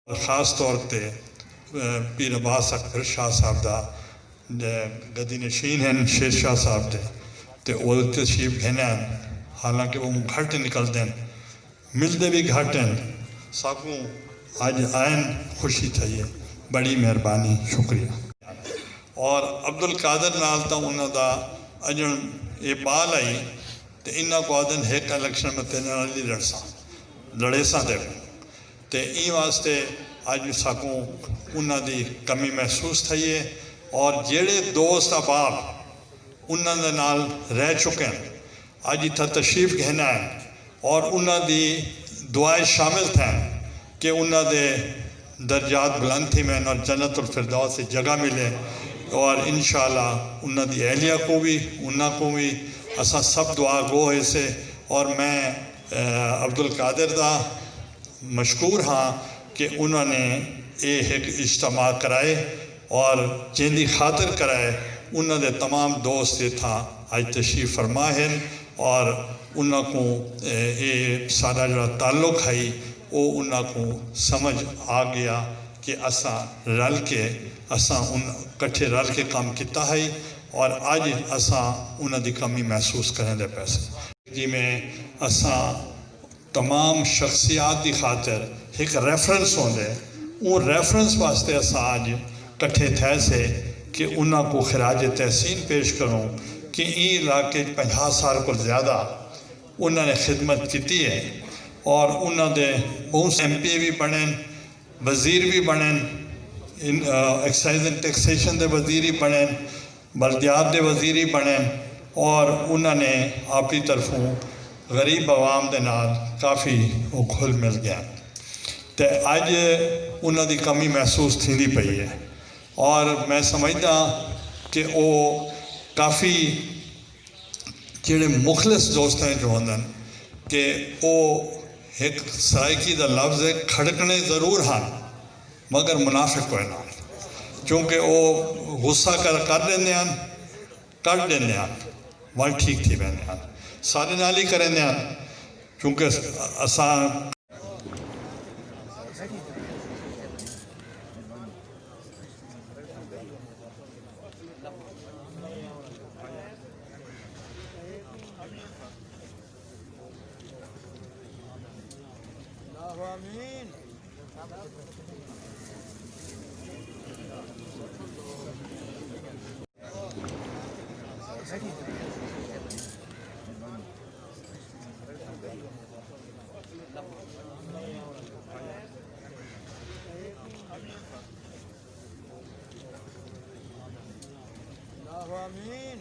خاص طور تے پیر عباس اکبر شاہ صاحب دا گدی نشین ہیں شیر شاہ صاحب دے تے وہ تشریف گھنے ہیں، حالانکہ وہ گھٹ نکلتے ہیں ملتے بھی گھٹ ہیں، ساکوں آج آئین خوشی تھئی ہے، بڑی مہربانی، شکریہ۔ اور عبدالقادر نال تا انہوں دا اجن یہ بال آئی تے انہوں کو آدن ایک الیکشن میں تینے والی لڑے ساں دے تے این واسطے آج ساکوں انہوں دی کمی محسوس تھئی ہے، اور جیڑے دوست احباب انہوں دے نال رہ چکے ہیں آج اتھا تشریف گھنا ہے، اور انہوں دی دعائیں شامل تھیں کہ انہوں دے درجات بلند تھی میں اور جنت الفردوس سے جگہ ملے، اور انشاءاللہ انہوں دی اہلیہ کو بھی انہوں کو بھی اساں سب دعا گو ہے سے، اور میں عبدالقادر دا مشکور ہاں کہ انہوں نے ایک اجتماع کرائے اور جن دی خاطر کرائے انہوں نے تمام دوست تھا آج تشریف فرما ہیں، اور انہوں کو یہ سارا جو تعلق ہے وہ انہوں کو سمجھ آ گیا کہ اساں رل کے اساں کٹھے رل کے کام کیتا ہے، اور آج اساں انہوں دی کمی محسوس کریں دے پیسے جی میں اساں تمام شخصیات دی خاطر ایک ریفرنس ہوندے، وہ ریفرنس واسطے اساں آج کٹھے تھے سے کہ انہوں کو خراج تحسین پیش کروں کہ این علاقے 50 سال کو زیادہ انہوں نے خدمت کیتی ہے، اور انہوں نے بہت ایم پی بھی بنیں، وزیر بھی بنیں، ایکسائز اینڈ ٹیکسیشن دے وزیر ہی بنیں، بلدیات دے وزیر ہی بنیں، اور انہوں نے اپنی طرفوں غریب عوام دے نال کافی وہ گھل مل گیا تے اج انہوں دی کمی محسوس تھی دی پئی ہے، اور میں سمجھدا کہ وہ کافی جڑے مخلص دوست ہیں جو ہوندن کہ وہ ایک سرائکی دا لفظ ہے کھڑکنے ضرور ہاں مگر منافق کوئی نہ، چونکہ وہ غصہ کر لیندے ہیں کر لیندے ہیں وال ٹھیک تھی بہنے ہیں سارے نال ہی کریں ہیں، چونکہ اساں آمین۔ آمین۔